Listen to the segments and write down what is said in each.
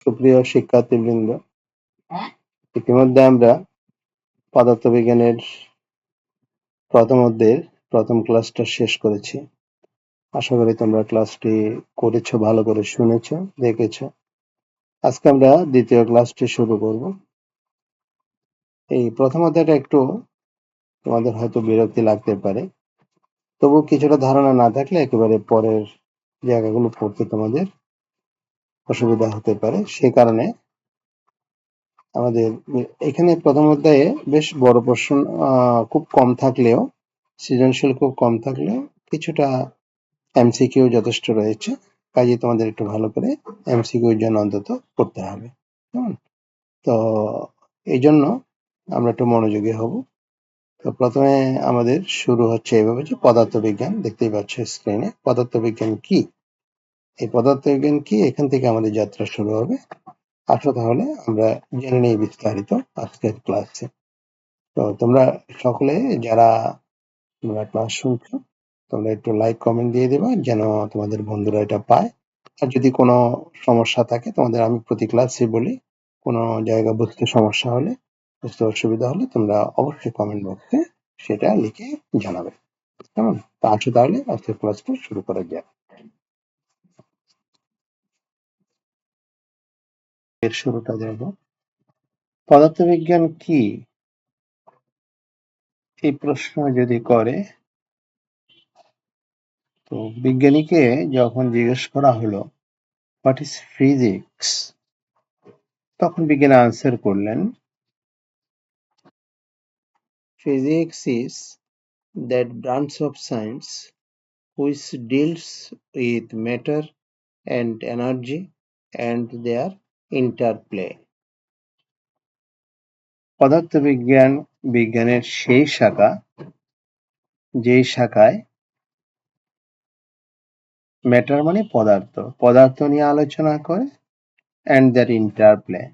সুপ্রিয় শিক্ষার্থীবৃন্দ, ইতিমধ্যে আমরা পদার্থবিজ্ঞানের প্রথম অধ্যায়ের প্রথম ক্লাসটা শেষ করেছি। আশা করি তোমরা ক্লাসটি করেছো, ভালো করে শুনেছো, দেখেছো। আজকে আমরা দ্বিতীয় ক্লাসটি শুরু করব। এই প্রথম অধ্যায়টা একটু তোমাদের হয়তো বিরক্তি লাগতে পারে, তবু কিছুটা ধারণা না থাকলে একেবারে পরের জায়গাগুলো পড়তে তোমাদের অসুবিধা হতে পারে। সে কারণে আমাদের এখানে প্রথম অধ্যায়ে বেশ বড় প্রশ্ন খুব কম থাকলেও, সৃজনশীল খুব কম থাকলেও কিছুটা এমসিকিউ যথেষ্ট রয়েছে। কাজে তোমাদের একটু ভালো করে এমসিকিউর জন্য অন্তত পড়তে হবে। তো এই জন্য আমরা একটু মনোযোগী হব। তো প্রথমে আমাদের শুরু হচ্ছে এইভাবে যে পদার্থবিজ্ঞান, দেখতেই পাচ্ছ স্ক্রিনে। পদার্থবিজ্ঞান কি, এই পদার্থবিজ্ঞান কি, এখান থেকে আমাদের যাত্রা শুরু হবে। আসো তাহলে আমরা জেনে নিই বিস্তারিত আজকের ক্লাসে। তো তোমরা সকলে যারা তোমরা ক্লাস শুনছো, তোমরা একটু লাইক কমেন্ট দিয়ে দেবা যেন তোমাদের বন্ধুরা এটা পায়। আর যদি কোনো সমস্যা থাকে তোমাদের, আমি প্রতি ক্লাসে বলি, কোনো জায়গা বুঝতে সমস্যা হলে, বুঝতে অসুবিধা হলে তোমরা অবশ্যই কমেন্ট বক্সে সেটা লিখে জানাবে, কেমন? তা আসো তাহলে আজকের ক্লাসটা শুরু করা যাক। এর শুরুটা দেব, পদার্থবিজ্ঞান কি এই প্রশ্ন যদি করে, তো বিজ্ঞানীকে যখন জিজ্ঞেস করা হলো হোয়াট ইজ ফিজিক্স, তখন বিজ্ঞানী আনসার করলেন, physics is that branch of science which deals with matter and energy and their interplay. পদার্থবিজ্ঞান বিজ্ঞানের সেই শাখা যেই শাখায় ম্যাটার মানে পদার্থ নিয়ে আলোচনা করে, and their interplay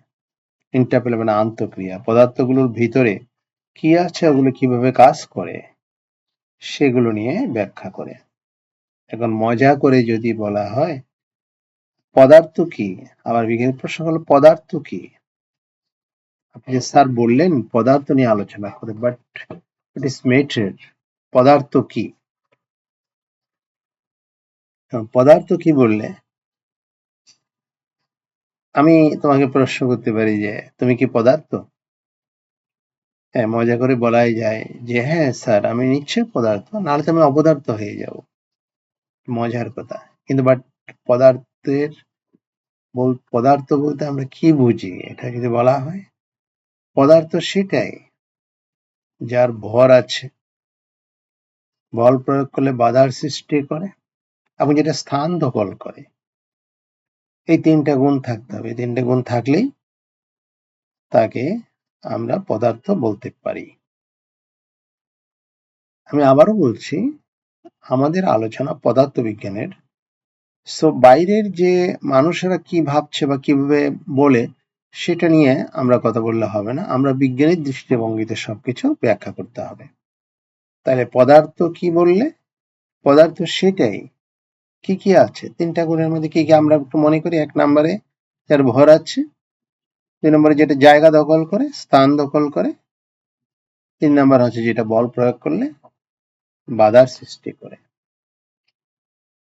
মানে আন্তঃক্রিয়া, পদার্থগুলোর ভিতরে কি আছে, ওগুলো কিভাবে কাজ করে সেগুলো নিয়ে ব্যাখ্যা করে। এখন মজা করে যদি বলা হয় পদার্থ কি, আবার বিজ্ঞানের প্রশ্ন হলো পদার্থ কি, আপনি যে স্যার বললেন পদার্থ নিয়ে আলোচনা করে, বাট ইট ইজ ম্যাটার, পদার্থ কি? পদার্থ কি বললে আমি তোমাকে প্রশ্ন করতে পারি যে তুমি কি পদার্থ? হ্যাঁ, মজা করে বলাই যায় যে হ্যাঁ স্যার আমি নিশ্চয়ই পদার্থ, নাহলে তো আমি অপদার্থ হয়ে যাব, মজার কথা। কিন্তু বাট পদার্থ বলতে আমরা কি বুঝি, এটা যদি বলা হয় পদার্থ সেটাই যার ভর আছে, বল প্রয়োগ করলে বাধার সৃষ্টি করে এবং যেটা স্থান দখল করে। এই তিনটা গুণ থাকতে হবে, তিনটা গুণ থাকলেই তাকে আমরা পদার্থ বলতে পারি। আমি আবারও বলছি, আমাদের আলোচনা পদার্থবিজ্ঞানের, সো বাইরের যে মানুষেরা কি ভাবছে বা কিভাবে বলে সেটা নিয়ে আমরা কথা বললে হবে না, আমরা বিজ্ঞানের দৃষ্টিভঙ্গিতে সবকিছু ব্যাখ্যা করতে হবে। তাহলে পদার্থ কি বললে, পদার্থ সেটাই, কি কি আছে তিনটা গুণের মধ্যে কি কি আমরা একটু মনে করি। এক নম্বরে যার ভর আছে, দুই নম্বরে যেটা জায়গা দখল করে, স্থান দখল করে, তিন নম্বর হচ্ছে যেটা বল প্রয়োগ করলে বাধার সৃষ্টি করে।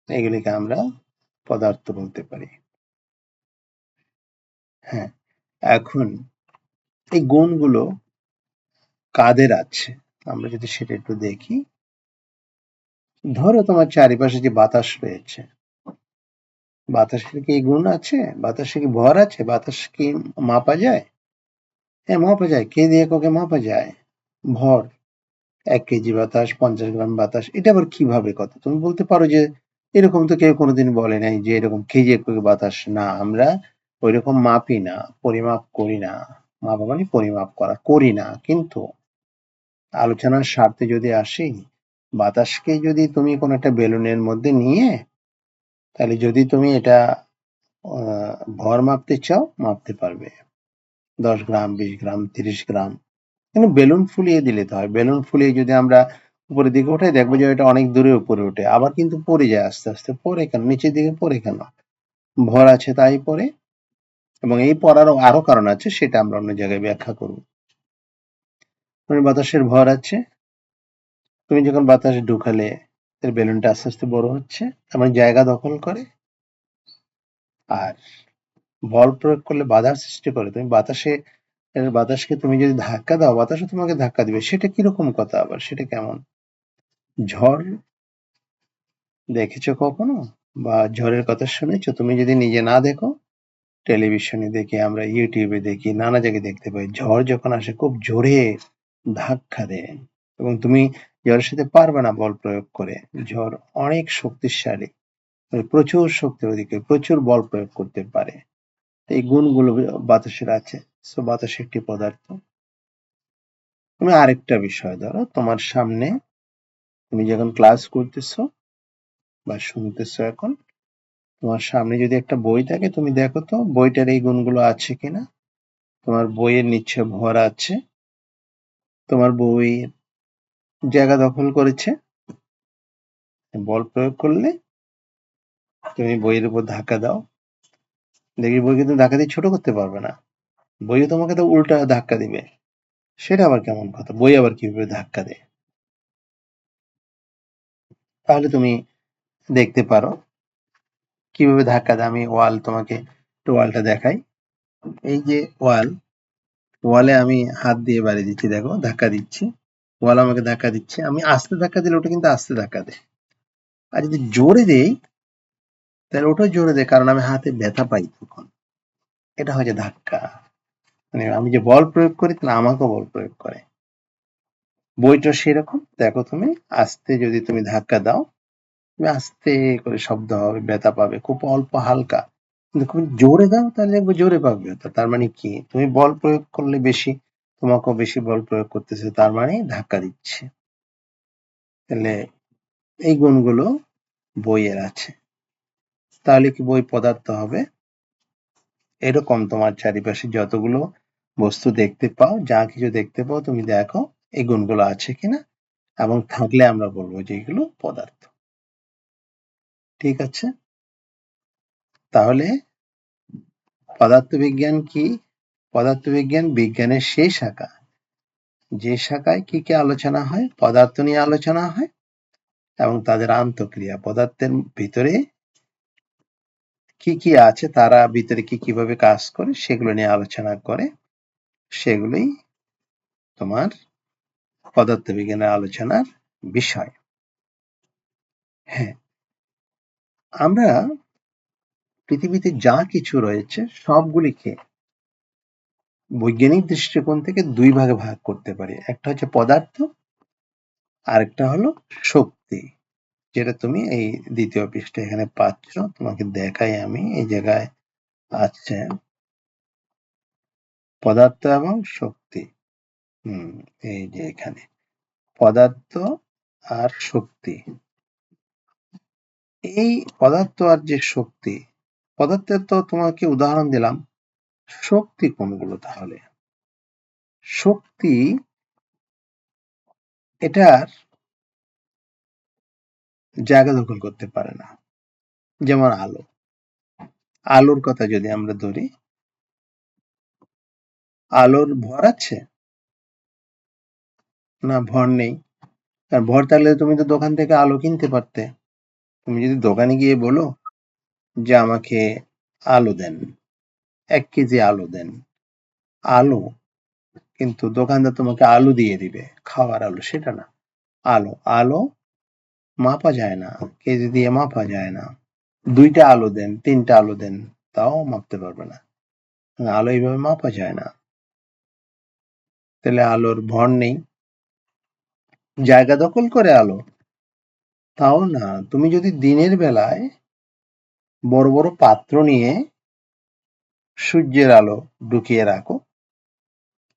এগুলিকে আমরা পদার্থ বলতে পারি। হ্যাঁ, এখন এই গুণগুলো কাদের আছে আমরা যদি সেটা একটু দেখি। ধরো তোমার চারিপাশে যে বাতাস রয়েছে, বাতাসের কি গুণ আছে, বাতাসে কি ভর আছে, বাতাস কি মাপা যায়? হ্যাঁ মাপা যায়। কে দিয়ে কাকে মাপা যায়? ভর। 1 কেজি বাতাস, 50 গ্রাম বাতাস। এটা আবার কিভাবে কথা? তুমি বলতে পারো যে এরকম তো কেউ কোনোদিন বলে নাই যে এরকম কেজি এককে বাতাস। না, আমরা ওইরকম মাপি না, পরিমাপ করি না। মাপা মানে পরিমাপ করা, করি না। কিন্তু আলোচনার স্বার্থে যদি আসি, বাতাসকে যদি তুমি কোনো একটা বেলুনের মধ্যে নিয়ে, তাহলে যদি তুমি এটা ভর মাপতে চাও মাপতে পারবে, 10 গ্রাম, 20 গ্রাম, 30 গ্রাম। কিন্তু বেলুন ফুলিয়ে দিলে তো হয়। বেলুন ফুলিয়ে যদি আমরা উপরের দিকে উঠাই, দেখবো যে এটা অনেক দূরে উপরে ওঠে, আবার কিন্তু পড়ে যায় আস্তে আস্তে। পড়ে কেন? নিচের দিকে পড়ে কেন? ভর আছে তাই পড়ে। এবং এই পড়ারও আরো কারণ আছে, সেটা আমরা অন্য জায়গায় ব্যাখ্যা করব। বাতাসের ভর আছে, তুমি যখন বাতাস ঢুকালে বেলুনটা আস্তে আস্তে বড় হচ্ছে, তার মানে জায়গা দখল করে। আর বল প্রয়োগ করলে বাধার সৃষ্টি করে। তুমি বাতাসকে তুমি যদি ধাক্কা দাও, বাতাসও তোমাকে ধাক্কা দিবে। সেটা কিরকম কথা আবার? সেটা কেমন? ঝড় দেখেছো কখনো, বা ঝড়ের কথা শুনেছো? তুমি যদি নিজে না দেখো, টেলিভিশনে দেখি, আমরা ইউটিউবে দেখি, নানা জায়গায় দেখতে পাই, ঝড় যখন আসে খুব জোরে ধাক্কা দেয় এবং তুমি ঝড়ের সাথে পারবে না বল প্রয়োগ করে। ঝড় অনেক শক্তিশালী, প্রচুর শক্তির অধিকারী, প্রচুর বল প্রয়োগ করতে পারে। এই গুণগুলো বাতাসের আছে। সো বাতাস একটি পদার্থ। তুমি আরেকটা বিষয় ধরো, তোমার সামনে তুমি যখন ক্লাস করতেছো বা শুনতেছো, এখন তোমার সামনে যদি একটা বই থাকে, তুমি দেখো তো বইটার এই গুণগুলো আছে কিনা। তোমার বইয়ের নিচে ভর আছে, তোমার বই জায়গা দখল করেছে, বল প্রয়োগ করলে তুমি বইয়ের উপর ধাক্কা দাও, দেখি বই কিন্তু ধাক্কা দিয়ে ছোট করতে পারবে না, বইও তোমাকে তো উল্টা ধাক্কা দিবে। সেটা আবার কেমন কথা? বই আবার কিভাবে ধাক্কা দেয়? তাহলে তুমি দেখতে পারো কিভাবে ধাক্কা দেয়। আমি তোমাকে একটু ওয়ালটা দেখাই। এই যে ওয়ালে আমি হাত দিয়ে বাড়ি দিচ্ছি, দেখো ধাক্কা দিচ্ছি, ওয়াল আমাকে ধাক্কা দিচ্ছে। আমি আস্তে ধাক্কা দিলে ওটা কিন্তু আস্তে ধাক্কা দেয়, আর যদি জোরে দেই তাহলে ওটা জোরে দেয়, কারণ আমি হাতে ব্যথা পাই তখন। এটা হচ্ছে ধাক্কা। মানে আমি যে বল প্রয়োগ করি, তাহলে আমাকেও বল প্রয়োগ করে। বইটা সেরকম, দেখো তুমি আস্তে যদি তুমি ধাক্কা দাও, তুমি আস্তে করে শব্দ হবে, ব্যথা পাবে, খুব অল্প হালকা। কিন্তু তুমি জোরে দাও, তাহলে দেখবে জোরে পাবে ব্যথা। তার মানে কি? তুমি বল প্রয়োগ করলে বেশি, তোমাকেও বেশি বল প্রয়োগ করতেছে, তার মানে ধাক্কা দিচ্ছে। তাহলে এই গুণগুলো বইয়ের আছে। তাহলে কি বই পদার্থ হবে? এরকম তোমার চারিপাশে যতগুলো বস্তু দেখতে পাও, যা কিছু দেখতে পাও, তুমি দেখো এই গুণগুলো আছে কিনা, এবং থাকলে আমরা বলবো যে এগুলো পদার্থ। ঠিক আছে? তাহলে পদার্থবিজ্ঞান কি? পদার্থবিজ্ঞান বিজ্ঞানের সেই শাখা, যে শাখায় কি কি আলোচনা হয়? পদার্থ নিয়ে আলোচনা হয় এবং তাদের আন্তঃক্রিয়া, পদার্থের ভিতরে কি কি আছে, তারা ভিতরে কি কিভাবে কাজ করে, সেগুলো নিয়ে আলোচনা করে। সেগুলোই তোমার পদার্থবিজ্ঞানের আলোচনার বিষয়। হ্যাঁ, আমরা পৃথিবীতে যা কিছু রয়েছে সবগুলিকে বৈজ্ঞানিক দৃষ্টিকোণ থেকে দুই ভাগে ভাগ করতে পারি। একটা হচ্ছে পদার্থ, আরেকটা হলো শক্তি, যেটা তুমি এই দ্বিতীয় পৃষ্ঠায় এখানে পাচ্ছ। তোমাকে দেখাই আমি, এই জায়গায় আছে পদার্থ এবং শক্তি। এই যে এখানে পদার্থ আর শক্তি। এই পদার্থ আর যে শক্তি, পদার্থের তো তোমাকে উদাহরণ দিলাম। শক্তি কোনগুলো তাহলে? শক্তি এটার জায়গা দখল করতে পারে না। যেমন আলো, আলোর কথা যদি আমরা ধরি, আলোর ভর আছে না? ভর নেই। আর ভর থাকলে তুমি তো দোকান থেকে আলো কিনতে পারতে। তুমি যদি দোকানে গিয়ে বলো যে আমাকে আলো দেন, 1 কেজি আলো দেন, আলো, কিন্তু দোকানদার তোমাকে আলু দিয়ে দিবে, খাওয়ার আলো সেটা না। আলো, আলো মাপা যায় না, কেজি দিয়ে মাপা যায় না। 2টা আলো দেন, 3টা আলো দেন, তাও মাপতে পারবে না। আলো এইভাবে মাপা যায় না। তাহলে আলোর ভর নেই। জায়গা দখল করে আলো? তাও না। তুমি যদি দিনের বেলায় বড় বড় পাত্র নিয়ে সূর্যের আলো ঢুকিয়ে রাখো,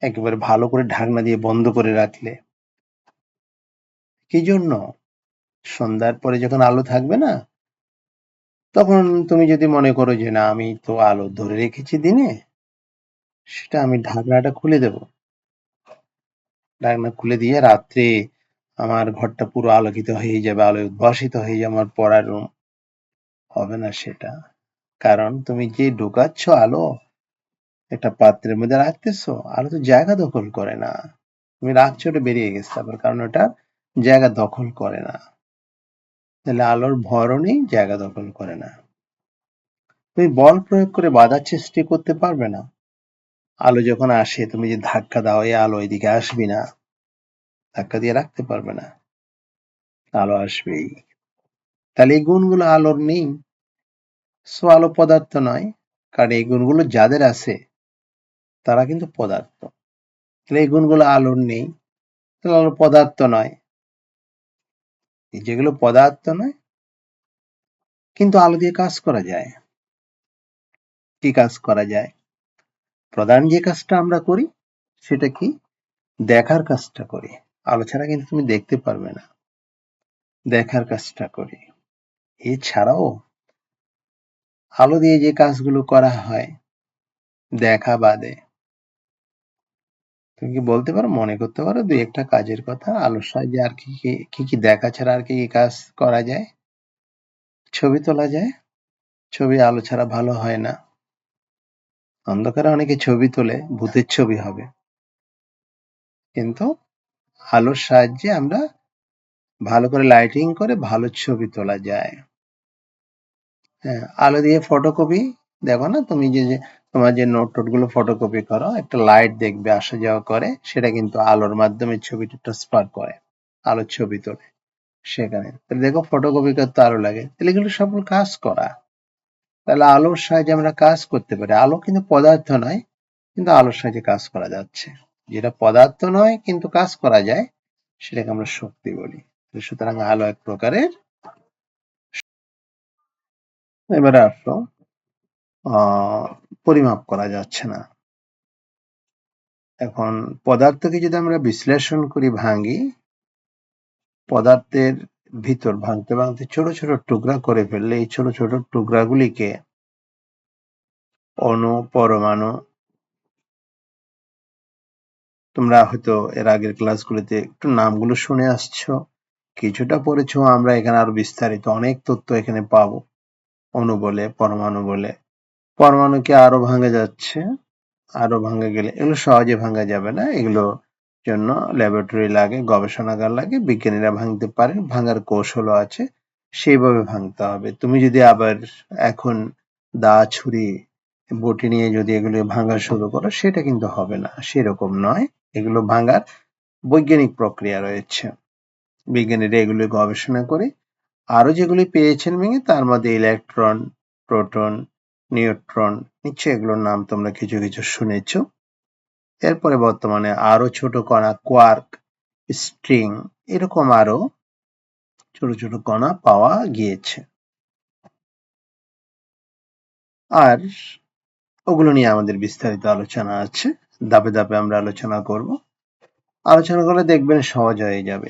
একেবারে ভালো করে ঢাকনা দিয়ে বন্ধ করে রাখলে, কি জন্য? সন্ধ্যার পরে যখন আলো থাকবে না, তখন তুমি যদি মনে করো যে না, আমি তো আলো ধরে রেখেছি দিনে, সেটা আমি ঢাকনাটা খুলে দেব। ঢাকনা খুলে দিয়ে রাত্রে আমার ঘরটা পুরো আলোকিত হয়ে যাবে, আলোয় উদ্ভাসিত হয়ে যাবে, আমার পড়ার রুম। হবে না সেটা। কারণ তুমি যে ঢোকাচ্ছ আলো, একটা পাত্রের মধ্যে রাখতেছো, আলো তো জায়গা দখল করে না। তুমি রাখছো, ওটা বেরিয়ে গেছে আবার, কারণ ওটা জায়গা দখল করে না। তাহলে আলোর ভরও নেই, জায়গা দখল করে না। তুমি বল প্রয়োগ করে বাধার সৃষ্টি করতে পারবে না। আলো যখন আসে, তুমি যে ধাক্কা দাও, এই আলো এদিকে আসবে না, ধাক্কা দিয়ে রাখতে পারবে না, আলো আসবেই। তাহলে এই গুণগুলো আলোর নেই, সো আলো পদার্থ নয়। কারণ এই গুণগুলো যাদের আছে তারা কিন্তু পদার্থ। তাহলে এই গুণগুলো আলোর নেই, তাহলে আলো পদার্থ নয়। যেগুলো পদার্থ নয় কিন্তু আলো দিয়ে কাজ করা যায়। কি কাজ করা যায়? প্রধান যে কাজটা আমরা করি সেটা কি? দেখার কাজটা করি। আলো ছাড়া কিন্তু তুমি দেখতে পারবে না, দেখার কাজটা করি। এছাড়াও আলো দিয়ে যে কাজগুলো করা হয় দেখা বাদে, তুমি কি বলতে পারো, মনে করতে পারো দুই একটা কাজের কথা আলোর সাহায্যে আর কি কি কি দেখা ছাড়া আর কি কি কাজ করা যায়? ছবি তোলা যায়। ছবি আলো ছাড়া ভালো হয় না। অন্ধকারে অনেকে ছবি তোলে, ভূতের ছবি হবে, কিন্তু আলোর সাহায্যে আমরা ভালো করে লাইটিং করে ভালো ছবি তোলা যায়। হ্যাঁ, আলো দিয়ে ফটোকপি, দেখো না তুমি যে যে তোমার যে নোট টোট গুলো ফটোকপি করো, একটা লাইট দেখবে আসা যাওয়া করে, সেটা কিন্তু আলোর মাধ্যমে ছবিটা ট্রান্সফার করে, আলোর ছবি তোলে সেখানে। তাহলে দেখো ফটোকপি করতে আলো লাগে, তাহলে এগুলো সব কাজ করা। তাহলে আলোর সাহায্যে আমরা কাজ করতে পারি। আলো কিন্তু পদার্থ নয়, কিন্তু আলোর সাহায্যে কাজ করা যাচ্ছে। যেটা পদার্থ নয় কিন্তু কাজ করা যায়, সেটাকে আমরা শক্তি বলি। সুতরাং আলো এক প্রকারের। এবারে আসো, পরিমাপ করা যাচ্ছে না। এখন পদার্থকে যদি আমরা বিশ্লেষণ করি, ভাঙি, পদার্থের ভিতর ভাঙতে ভাঙতে ছোট ছোট টুকরা করে ফেললে এই ছোট ছোট টুকরাগুলিকে অণু, পরমাণু, তোমরা হয়তো এর আগের ক্লাসগুলিতে একটু নামগুলো শুনে আসছো, কিছুটা পড়েছো। আমরা এখানে আরো বিস্তারিত অনেক তথ্য এখানে পাবো। অণু বলে, পরমাণু বলে, পরমাণুকে আরো ভাঙা যাচ্ছে, আরো ভাঙা গেলে এগুলো সহজে ভাঙা যাবে না, এগুলো জন্য ল্যাবরেটরি লাগে, গবেষণাগার লাগে, বিজ্ঞানীরা ভাঙতে পারেন, ভাঙার কৌশলও আছে, সেইভাবে ভাঙতে হবে। তুমি যদি আবার এখন দা, ছুরি, বটি নিয়ে যদি এগুলো ভাঙা শুরু করো, সেটা কিন্তু হবে না, সেরকম নয়। এগুলো ভাঙার বৈজ্ঞানিক প্রক্রিয়া রয়েছে, বিজ্ঞানীরা এগুলো গবেষণা করে আরো যেগুলি পেয়েছেন ভেঙে, তার মধ্যে ইলেকট্রন, প্রোটন, নিউট্রন, নিশ্চয়ই এগুলোর নাম তোমরা কিছু কিছু শুনেছ। এরপরে বর্তমানে আরো ছোট কণা, কোয়ার্ক, স্ট্রিং, এরকম আরো ছোট ছোট কণা পাওয়া গিয়েছে। আর ওগুলো নিয়ে আমাদের বিস্তারিত আলোচনা আছে, ধাপে ধাপে আমরা আলোচনা করব। আলোচনা করলে দেখবেন সহজ হয়ে যাবে।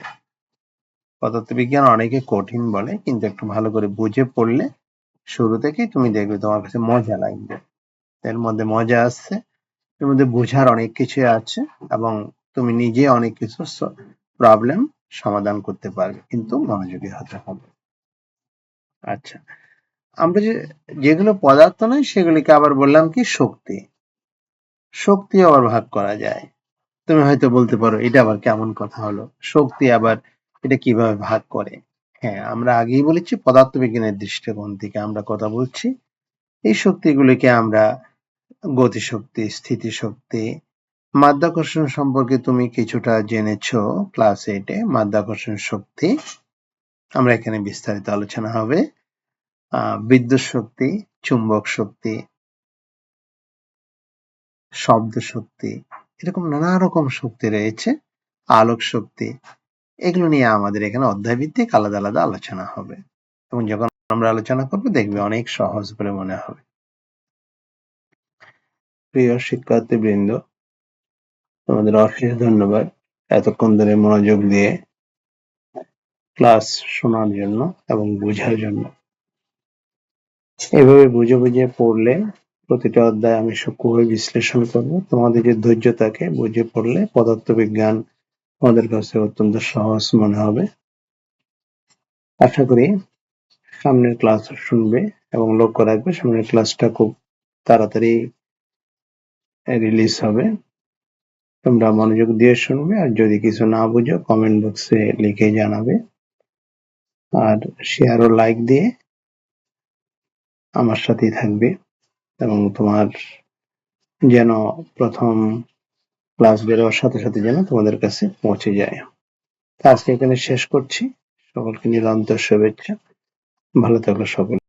পদার্থবিজ্ঞান অনেকে কঠিন বলে, কিন্তু একটু ভালো করে বুঝে পড়লে শুরু থেকেই তুমি দেখবে তোমার কাছে মজা লাগবে। এর মধ্যে মজা আসছে, এর মধ্যে বোঝার অনেক কিছু আছে, এবং তুমি নিজে অনেক কিছু প্রবলেম সমাধান করতে পারবে, কিন্তু মনোযোগী হতে হবে। আচ্ছা, আমরা যেগুলো পদার্থ নয় সেগুলিকে আবার বললাম কি শক্তি। শক্তি আবার ভাগ করা যায়। তুমি হয়তো বলতে পারো এটা আবার কেমন কথা হলো, শক্তি আবার এটা কিভাবে ভাগ করে? হ্যাঁ, আমরা আগেই বলেছি পদার্থবিজ্ঞানের দৃষ্টিকোণ থেকে আমরা কথা বলছি। এই শক্তিগুলিকে আমরা গতিশক্তি, স্থিতিশক্তি, মাধ্যাকর্ষণ সম্পর্কে তুমি কিছুটা জেনেছো ক্লাস 8-এ। মাধ্যাকর্ষণ শক্তি আমরা এখানে বিস্তারিত আলোচনা হবে। বিদ্যুৎ শক্তি, চুম্বক শক্তি, শব্দ শক্তি, এরকম নানা রকম শক্তি রয়েছে, আলোক শক্তি, এগুলো নিয়ে আমাদের এখানে অধ্যায়ভিত্তিক আলাদা আলাদা আলোচনা হবে, এবং যখন আমরা আলোচনা করবো দেখবে অনেক সহজ বলে মনে হবে। প্রিয় শিক্ষার্থীবৃন্দ, তোমাদের অশেষ ধন্যবাদ এতক্ষণ ধরে মনোযোগ দিয়ে ক্লাস শোনার জন্য এবং বোঝার জন্য। এভাবে বুঝে বুঝে পড়লে প্রতিটা অধ্যায় আমি সূক্ষ্মভাবে বিশ্লেষণ করব। তোমাদের যে ধৈর্য থাকে, বুঝে পড়লে পদার্থবিজ্ঞান তোমাদের কাছে অত্যন্ত সহজ মনে হবে। আশা করি সামনের ক্লাস শুনবে এবং লক্ষ্য রাখবে সামনের ক্লাসটা খুব তাড়াতাড়ি রিলিজ হবে। তোমরা মনোযোগ দিয়ে শুনবে, আর যদি কিছু না বুঝো কমেন্ট বক্সে লিখে জানাবে, আর শেয়ার ও লাইক দিয়ে আমার সাথেই থাকবে এবং তোমার যেন প্রথম ক্লাস বেরোবার সাথে সাথে যেন তোমাদের কাছে পৌঁছে যায়। আজকে এখানে শেষ করছি। সকলকে নিরন্তর শুভেচ্ছা। ভালো থাকো সকলে।